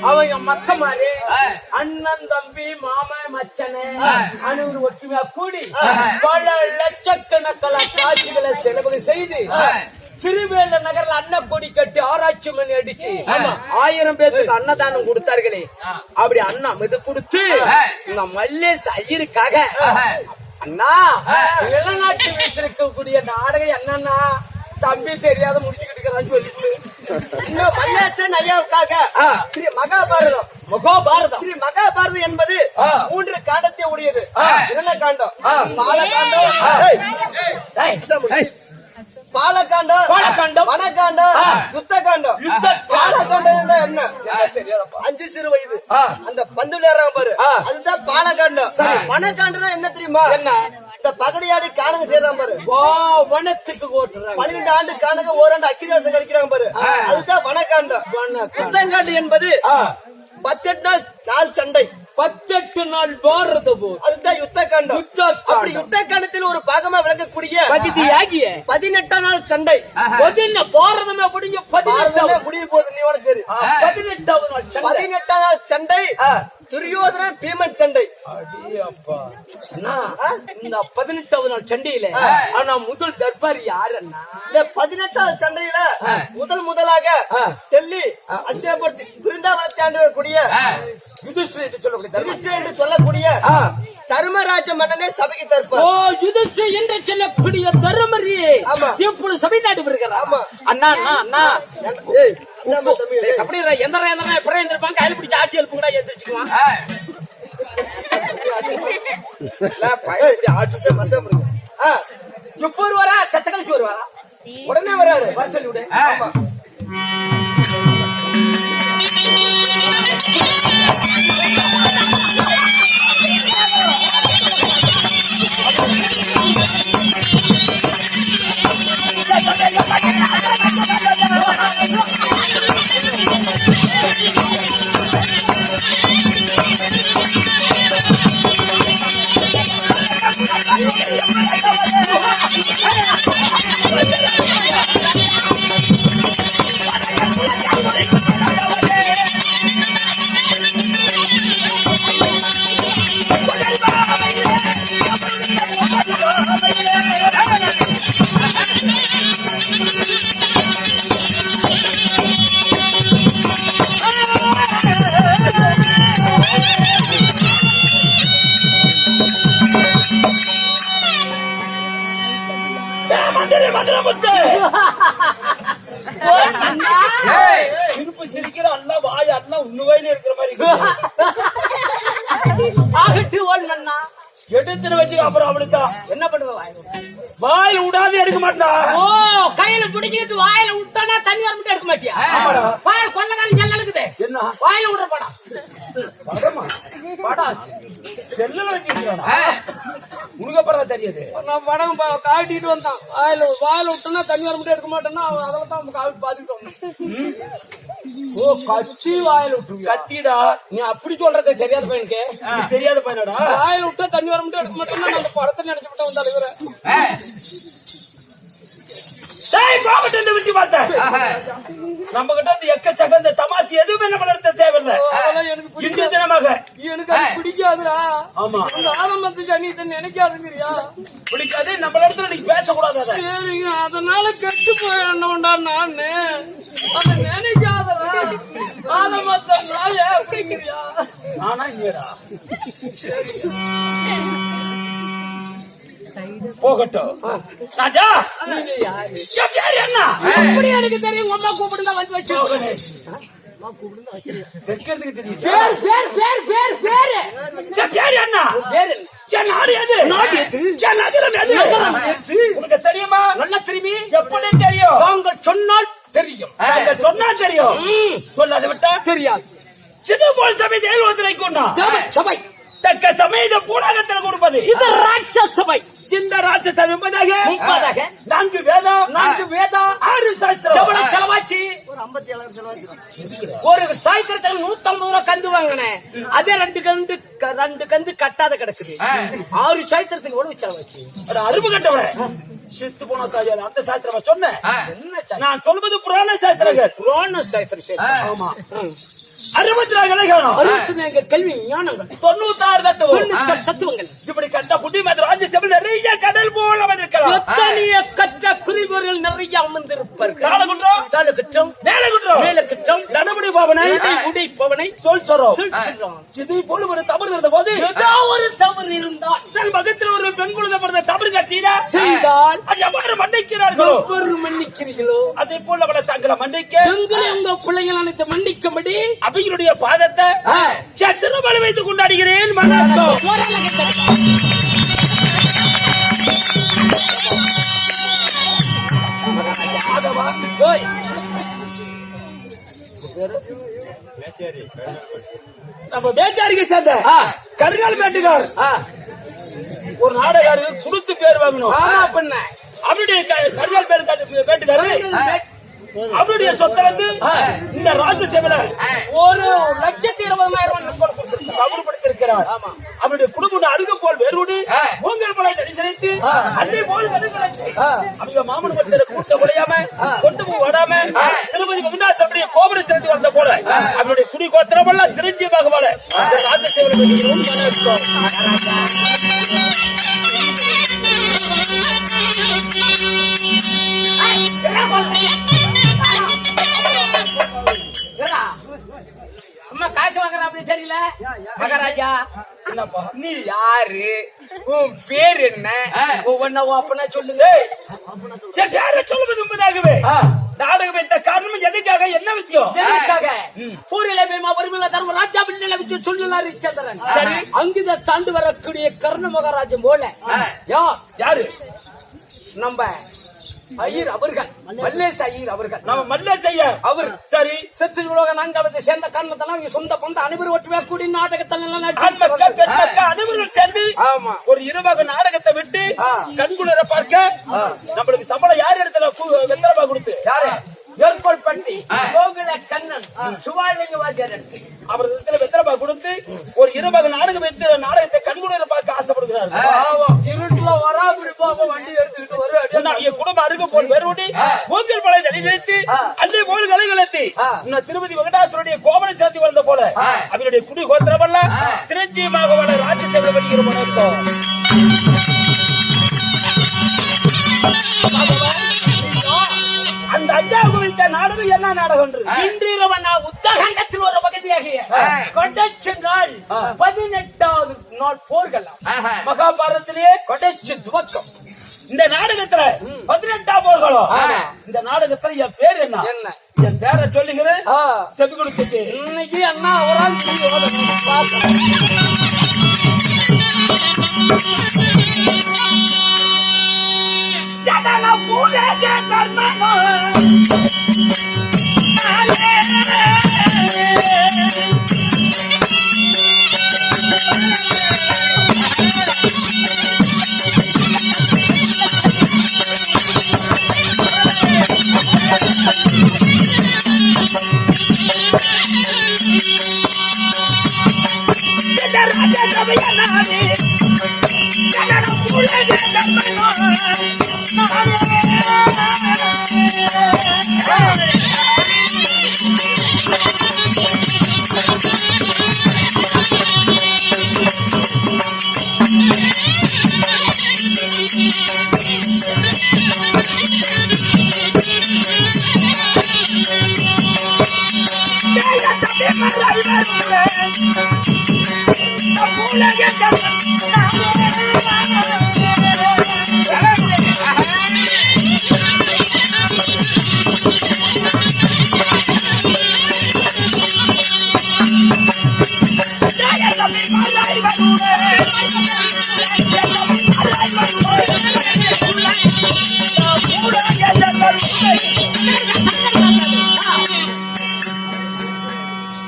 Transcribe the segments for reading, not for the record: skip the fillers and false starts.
அவங்க மக்க மாதிரி அண்ணன் தம்பி மாமன் மச்சனே அனைவரு ஒற்றுமையா கூடி பல லட்சக்கணக்கான காட்சிகளை செலவு செய்து திருவேல நகர்ல அன்னக்கொடி கட்டி ஆராய்ச்சி மணி அடிச்சு 1000 பேருக்கு அன்னதானம் கொடுத்தார்களே அப்படி அண்ணா இது கொடுத்து இந்த மல்லேஷ் ஐயருக்காக அண்ணா இளநாட்டு வைத்திருக்கக்கூடிய நாடகம் என்னன்னா தம்பி தெரியாத முடிச்சுக்கிட்டு இருக்கிறான்னு சொல்லிட்டு மல்லேசன் ஐயாவுக்காக ஸ்ரீ மகாபாரதம் ஸ்ரீ மகாபாரதம் என்பது 3 காண்டத்தை உடையது. என்ன காண்டம்? பாலகாண்டம், வனகாண்டம், யுத்த காண்டம். பாலகாண்டம் என்ன? 5 சிறு வயது அந்த பந்து விளையாடுறாங்க பாரு, அதுதான் பாலகாண்டம். வனகாண்டம் என்ன தெரியுமா? இந்த பகடியாடி காணக செய்யறாங்க பாரு, வனத்துக்கு 12 ஆண்டு காணக ஓராண்டு அக்கிரிவாசம் கழிக்கிறாங்க பாரு, அதுதான் வனகாண்டம். யுத்தங்காண்டம் என்பது 18 நாள் சண்டை, 18 நாள் பாரத போர், அதுதான் யுத்த காண்டம். அப்படி யுத்த காண்டத்தில் ஒரு பாகமா விளங்கக்கூடிய 18 நாள் சண்டை. பாரதமே முடிஞ்ச 18 முடிய போகுது நீ சரி. 18 நாள் சண்டை துரியோதன பீமன் சண்டை. இந்த 18வது நாள் சண்டையில ஆனா முதல் தர்பாரி யாரு? இந்த 18வது சண்டையில முதலாக டெல்லி அஸ்தினாபுரத்தில் பிருந்தாவனத்தை ஆண்டக்கூடிய யுதிஷ்டிரர் என்று சொல்லக்கூடிய தர்மராஜ மன்னனே சபைக்கு தருப்பார். யுதிஷ்டிரர் என்று சொல்லக்கூடிய தர்மரி இப்பொழுது சபை நாட்டு இருக்கிறார். அண்ணா அண்ணா அப்படி எந்திரா எப்பறம் எந்திருப்பாங்க, கையில் பிடிச்சி ஆட்சி எழுப்பு கூட எந்திரிச்சுக்குவான். எப்போ வருவாரா? சத்த கழிச்சு வருவாரா? உடனே வராரு, வர சொல்லி விடு. திருப்பு சிரிக்கிற அல்ல வாய் அண்ணா உண்மையில இருக்கிற மாதிரி எடுத்துட்டு வச்சு அப்புறம் அவளுதான் என்ன பண்ணுவ? வாயில விடாது எடுக்க மாட்டா. கையில பிடிச்சிட்டு வாயில விட்டானா தண்ணி வர மட்டும் எடுக்க மாட்டியா? வாயில கொள்ளக்காரன் ஜெல்ல இருக்குது, வாயில விடுற படம் செல்ல வச்சிருக்கானா உனக்கு அப்புறம் தெரியாது. நான் படம் காட்டிட்டு வந்தான், வாயில விட்டோம்னா தண்ணி வர மட்டும் எடுக்க மாட்டேன்னா அதெல்லாம் தான் காவி பாத்துட்டோம். கத்தி வாயில விட்டு கத்திடா, நீ அப்படி சொல்றதே தெரியாத பையனுக்கு தெரியாத பையனடா. வாயில விட்டா தண்ணி வர மட்டும் எடுக்க மாட்டேன்னா அந்த படத்தை நினைச்சு விட்டா வந்தாலும் நம்ம கிட்ட எக்கச்சக்க இந்த தமாசி எதுவுமே நம்ம நடத்த தேவையில்லை. எனக்கு தினமாக எனக்கு அது பிடிக்காதுடா. ஆமா, அந்த ஆரம்பத்து ஜனியத்தை நினைக்காதுங்கிறியா? பிடிக்காது, நம்ம இடத்துல நீங்க பேசக்கூடாது. சரிங்க, அதனால கெட்டு போயிடணும்டா நானு. அதை நினைக்காதடா. ஆரம்பத்தா ஏன் பிடிக்கிறியா? ஆனா இல்லடா. போகட்டும். ராஜா என் பேர் என்ன? அப்படி எனக்கு தெரியும். உங்க அம்மா கூப்பிடுங்க வந்து வச்சு வைக்கிறதுக்கு தெரியும். பேர் பேர் பேர் பேர் பேரு என் பேர் என்ன? பேரு என் நாடு எது? என் நகரம் எது? உனக்கு தெரியுமா? நல்லா தெரியுமே. எப்படி தெரியும்? தாங்கள் சொன்னால் தெரியும். நாங்கள் சொன்னா தெரியும். சொல்லாத விட்டா தெரியாது. சின்ன போல் சபை தேவத்தினை கொண்டா சபை தக்க சமயத்தை பூலகத்தில் கொடுப்பது இது ராட்சச சபை. இந்த ராட்சச என்பதாக 30 4 வேதம் 4 வேதம் 6 சாஸ்திரம் எவ்வளவு செலவாச்சு? ஒரு 57 செலவாச்சு. ஒரு சாயத்திரத்துல 150 ரூபாய் கந்து வாங்கினேன். அதே ரெண்டு கந்து கட்டாத கிடக்குது. 6 சாயத்திரத்துக்கு எவ்வளவு செலவாச்சு? ஒரு அரும்பு கட்டவள சித்து போன தாயார் அந்த சாஸ்திரமா சொன்னேன். நான் சொல்வது புராண சாஸ்திரங்கள். புராண சாஸ்திரம். ஆமா. 64 கலைகானம் 64 கல்வி ஞானங்கள் 96 தத்துவங்கள். இப்படி கட்ட புட்டி மாதிரி ராஜ்ய சபை நிறைய கடல் போல வந்திருக்கலாம். எத்தனைய கற்ற குறிவர்கள் நிறைய அமர்ந்திருப்பார்கள். தாளகுற்றம் மேலகுற்றம் தனமுடி பவனை உடை பவனை சொல் சொறோம் சொல்றான். இது போல ஒரு தவறு இருந்த போது ஏதோ ஒரு தவறு இருந்தால் தன் மகத்தில் ஒரு பெண் குழந்தை பிறந்த தவறு செய்தால் அது எவ்வாறு மன்னிக்கிறார்களோ ஒவ்வொரு மன்னிக்கிறீர்களோ அதே போல அவளை தங்களை மன்னிக்க உங்களை உங்க பிள்ளைகள் அனைத்து மன்னிக்கும்படி அவைகளுடைய பாதத்தை சிறுமலை வைத்து கொண்டாடுகிறேன். மனத்தோ நம்ம பேச்சாரிக்கு சேர்ந்த கருங்கால் மேட்டுக்கார் ஒரு நாடகாரு கொடுத்து பேர் வாங்கணும். அவருடைய கருங்கால் மேட்டுக்காரு அவருடைய சொத்திலிருந்து இந்த ராஜ்யசபையில 1,20,000 அமல்படுத்திருக்கிறார். அவருடைய குடும்பம் அருகு போல் வேறுபடி உங்கள் மலை தரிசனித்து அன்னை போல் அவங்க மாமன் பட்சத்தை கூட்ட முடியாம கொண்டு ஓடாம திருப்பதி வெங்கடாசபடிய கோபுர சிறந்து வந்த போல அவருடைய குடி கோத்திரம் எல்லாம் சிரஞ்சீவாக போல இந்த ராஜ்யசபையில அம்மா காய்ச்சி வாங்குற அப்படி தெரியல. மகாராஜா என்னப்பா நீ யாரு? உன் பேர் என்ன? ஒவ்வொன்னா அப்பனா சொல்லுங்க. பேரை சொல்லுவது உண்மையாகவே நாடகம் இந்த காரணம் எதுக்காக என்ன விஷயம்? பூரில பீமா பரிமள தர்ம ராஜா பிள்ளை வச்சு சொல்லுனாரு சந்திரன். சரி அங்கித தாண்டு வரக்கூடிய கர்ண மகாராஜன் போல யாரு? நம்ம ஐயர் அவர்கள் மல்லேஷ் ஐயர் அவர்கள். நம்ம மல்லேஷ் ஐயர் அவர் சரி சத்து உலக நான்காவது சேர்ந்த காரணத்தால சொந்த பந்த அனைவரும் ஒற்றுமையா கூடி நாடகத்தில் அனைவரும் சேர்ந்து ஒரு இருவக நாடகத்தை விட்டு கண்குளிர பார்க்க நம்மளுக்கு சம்பளம் யார் இடத்துல வெத்தரமா கொடுத்து ஏற்பாடு பண்ணி கோகுல கண்ணன் சுவாலிங்க வாத்தியார் அவர் வெத்தரமா கொடுத்து ஒரு இருவக நாடகம் வைத்து நாடகத்தை கண்குளிர பார்க்க ஆசைப்படுகிறார். இருட்டுல வராபடி பாப்பா வண்டி எடுத்துக்கிட்டு வருவாடி குடும்ப அருகு போல் வேறுபடி மூங்கில் மலை தனித்து அன்னை போல் கலைகளத்தி திருப்பதி வெங்கடாசுரனுடைய கோபனை சேர்த்து வந்த போல அவருடைய குடி கோத்திரமல்ல சிரஞ்சீவியாக வள ராஜ்யசபை வருகிற மனத்தோம். அந்த அஞ்சாவது வைத்த நாடகம் என்ன நாடகம்? இன்றிரவு நான் உத்தகண்டத்தில் ஒரு பகுதியாகிய கொடைச்சி நாள் 18வது நாள் போர்கள் மகாபாரதத்திலேயே கொடைச்சி துவக்கம். இந்த நாடகத்துல 18ஆம் போர்களும் இந்த நாடகத்துல என் பேர் என்ன? என் பேரை சொல்லுகிறேன் செவி கொடுத்துட்டு இன்னைக்கு அண்ணா ஒரு Thank you.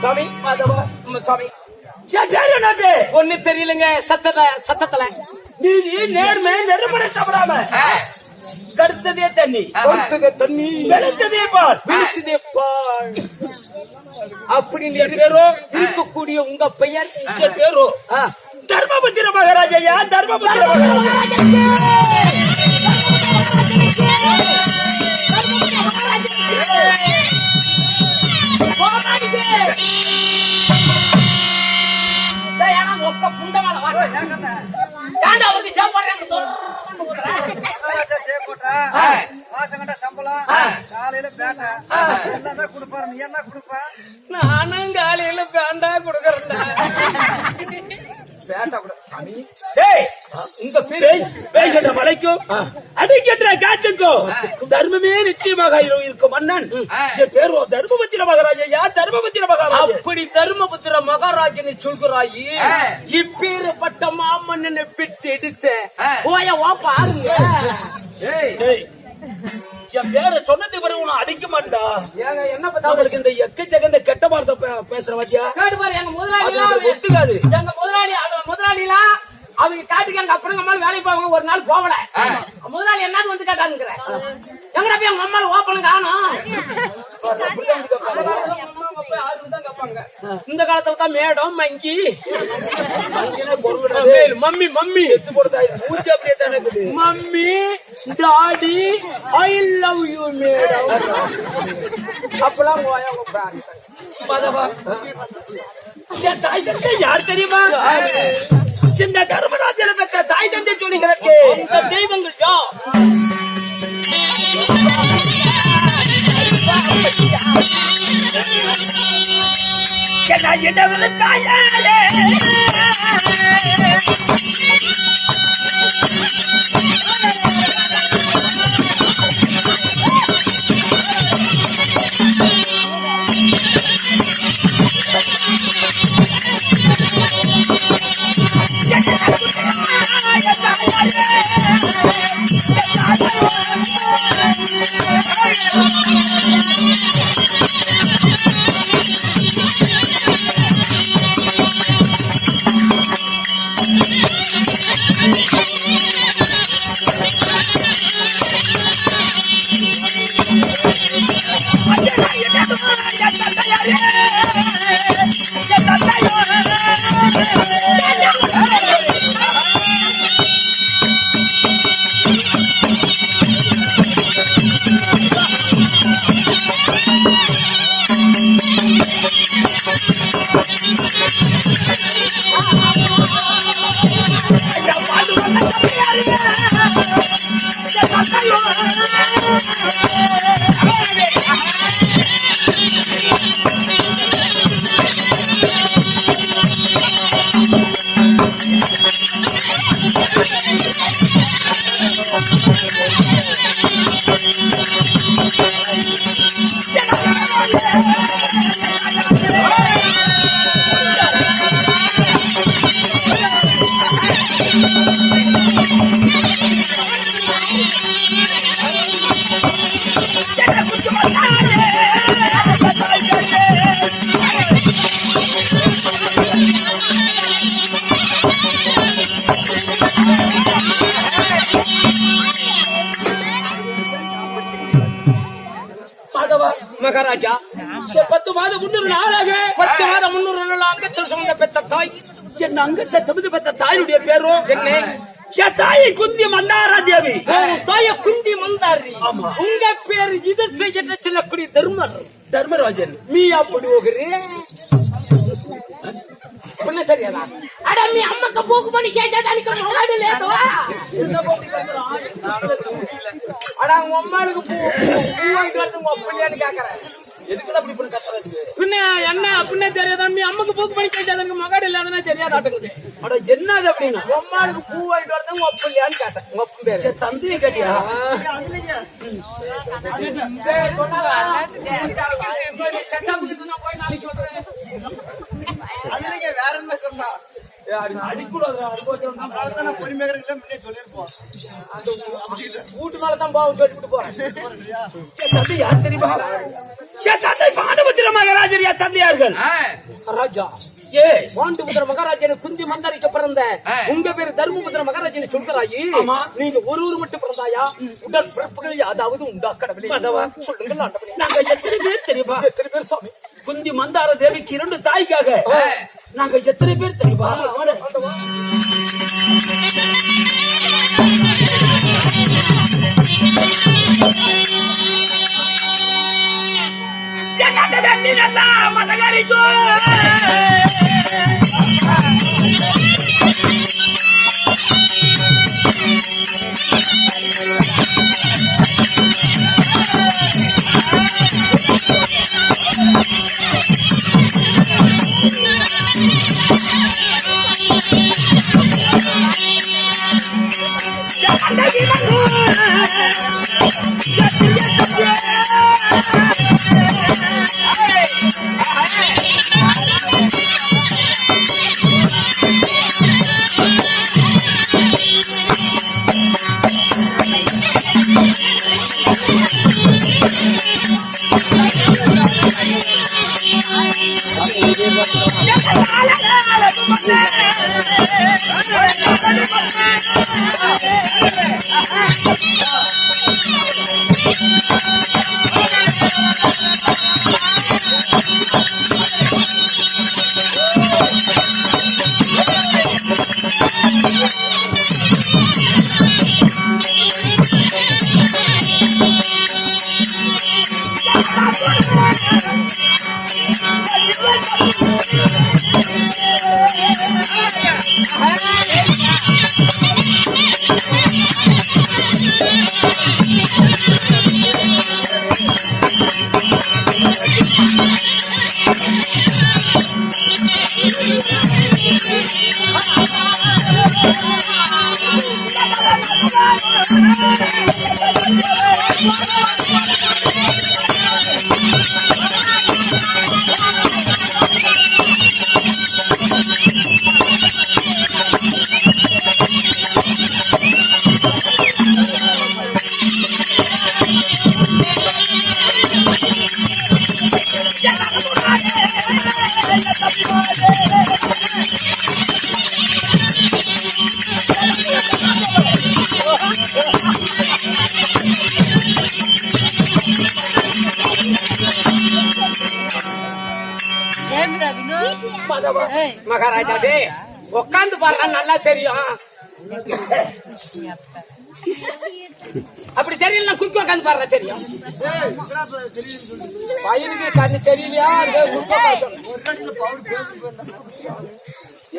சாமி சாமி ஒண்ணு தெரியலங்க சத்தத்துல நீதி நேர்மை நெருமனை தவறாம கடுத்ததே தண்ணி வெளுத்ததே பால் அப்படின்னு பேரோ இருக்கக்கூடிய உங்க பெயர் பேரோ தர்மபுத்திர மகாராஜா தர்மபுத்திர ఒక్క పుండమాల அவருக்கு சாப்பாடு சம்பளம் காலையில பேட்டா என்ன கொடுப்பாரு நீ என்ன கொடுப்ப நானும் காலையில பேண்டா கொடுக்கறேன் உங்க பேய்கின்ற மலைக்கும் அடிக்கின்ற காத்துக்கும் தர்மமே நிச்சயமாக இருக்கும் மன்னன் பேரோ தர்மபுத்திர மகாராஜா தர்மபுத்திர மகாராஜா அப்படி தர்மபுத்திர மகாராஜனை சொல்கிறாயி இப்பேற்பட்ட மாமன்னனை பெற்று எடுத்த பாருங்க என் பேரை சொன்னது வரை உன அடிக்க மாட்டா என்ன அவங்களுக்கு இந்த எக்கச்சக்க கெட்ட வார்த்தை பேசுற வாத்தியா எங்க முதலாளி ஒத்துக்காது எங்க முதலாளிலாம் அவங்க காட்டுக்கு எங்க அப்புறம் அம்மாள் வேலைக்கு போவாங்க ஒரு நாள் போகல முதலாளி என்னது வந்து கேட்டாங்க எங்கடா போய் எங்க அம்மாள் ஓப்பனும் காணும் இந்த காலத்துல தான் மேடம் மங்கி மம்மி மம்மி அப்படியே தானே mummy daddy I love you madam அப்பெல்லாம் தாய் தந்தை யார் தெரியுமா சின்ன தர்மராஜன பெற்ற தாய் தந்தை சொல்லுகிறக்கு தெய்வங்கள் என்ன தாயாரே மகாராஜா 10 மாதம் 300 நாளாக 10 மாதம் 300 நாள் அங்கத்தில் சுமந்த பெற்ற தாய் என் அங்கத்தை சுமந்து பெற்ற தாயுடைய பேரும் என்ன தாயை குந்தி மந்தாரா தேவி தாய குந்தி மந்தாரி உங்க பேரு இது செய்ய சொல்லக்கூடிய தர்மராஜன் மீ அப்படி ಹೋಗ್ರಿ పున్న తెలియదా అడ మీ అమ్మకు పోకు పని చేసేదానికి మొగాడు లేదు అడ అమ్మలకు పూవాయిட்டு வரது ஒப்பளியான்னு கேக்குறேன் எதுக்கு அப்படி பண்ண கத்துறது பின்ன என்ன அப்படினே தெரியாதா மீ அம்மக்கு போக்கு பணி செய்ததற்கு மகாடு இல்லாதனே தெரியாதாட்டங்குது அட என்னது அப்படினா அம்மாளுக்கு பூவாயிட்டு வரது ஒப்பளியான்னு கேட்டேன் ஒப்பம் பேரு தந்தையை கேட்டியா சொன்னாரா செட்டப் போய் நாளைக்கு வந்துறேன் அதுலங்க வேற ஆண்மை சொன்னா அடிக்கூடாது அதனாலதான் நான் பொறுமையாக இருக்கல முன்னே சொல்லியிருப்போம். வீட்டு மேலதான் பாவம் கேட்டுட்டு போறேன். தந்தை யார் தெரியுமா? தந்தை பாண்டபத்திர மகாராஜரியா தந்தையார்கள் ராஜா ஏ பாண்டுபுத்திர மகாராஜனை குந்தி மந்தாரிக்க பிறந்த உங்க பேரு தர்மபுத்திர மகாராஜனை சொல்கிறாயி. ஆமா. நீங்க ஒரு மட்டும் பிறந்தாயா? உடல் பிறப்புகள் அதாவது உண்டா கடவுளே? சொல்லுங்கள் ஆண்டவனே. நாங்க எத்தனை பேர் தெரியுமா? எத்தனை பேர் சுவாமி? குந்தி மந்தார தேவிக்கு 2 தாய்க்காக நாங்க எத்தனை பேர் தெரியுமா? ஜன்னத வெட்டி நல்லா மதகரிக்கோ மகாராஜா டே உட்காந்து பாருங்க, நல்லா தெரியும். அப்படி தெரியல குறுக்க உட்காந்து பாருங்க தெரியும். பையனுக்கு கண்ணு தெரியலையா?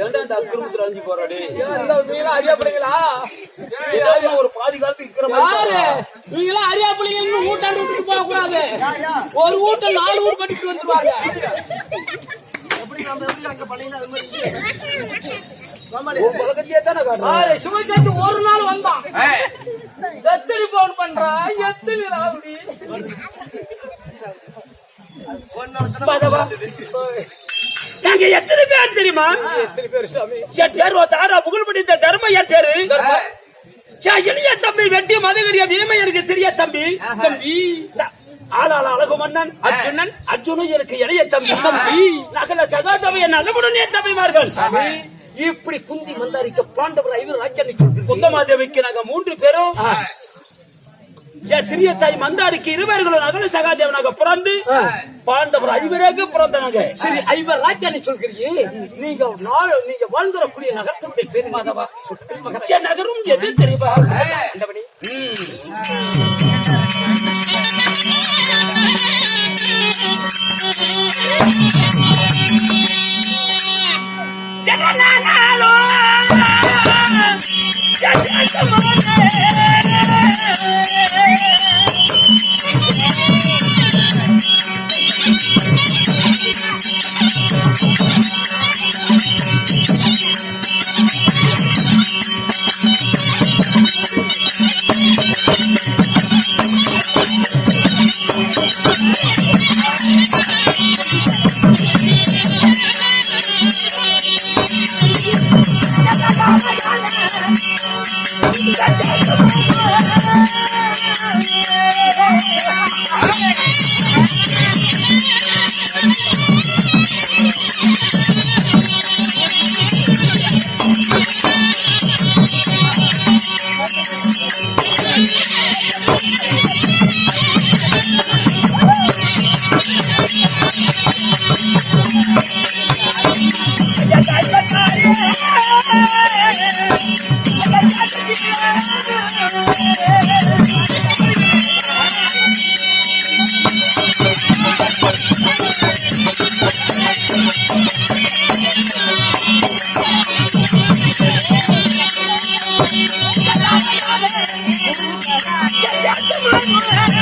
ஏன்டா இந்த அக்கிரமத்துல அழிஞ்சு போறாடி? அறியா பிள்ளைங்களா? ஒரு பாதி காலத்துக்கு இருக்கிற யாரு நீங்களா அறியா பிள்ளைங்க? ஊட்டாண்டு விட்டுட்டு போக கூடாது. ஒரு வீட்டை 4 வீடு கட்டிட்டு வந்துருவாங்க. சுமைக்கு ஒரு நாள் வந்தான். எத்தனை பவுன் பண்றா? எத்தனை ராவுடி? நாங்க எத்தனை பேர் தெரியுமா? எத்தனை பேர் சாமி? என் பேர் தாரா புகழ்படி தர்ம. என் பேரு இளைய தம்பி வெட்டி மதகரிய பீமை எனக்கு சிறிய தம்பி. தம்பி ஆளாள அழகு மன்னன் அர்ஜுனன். அர்ஜுனும் எனக்கு இளைய தம்பி. தம்பி நகல சகாதமைய நலமுடனே தம்பிமார்கள். இப்படி குந்தி மந்தாரிக்க பாண்டவர் 5 ராஜ்யம் சொல்றீங்க. குந்தமாதேவிக்கு நாங்க 3 பேரும் என் சிறிய தாய் மந்தாரிக்கு 2 பேர்களும் நகல சகாதேவனாக பிறந்து பாண்டவர் 5 பேராக பிறந்தனாங்க. சரி 5 ராஜ்யம் சொல்கிறீங்க. நீங்க வாழ்ந்துடக்கூடிய நகரத்தினுடைய பேரு மாதவா? நகரும் எது தெரியுமா? ஜனநாளோ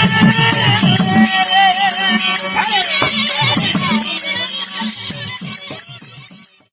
Yeah.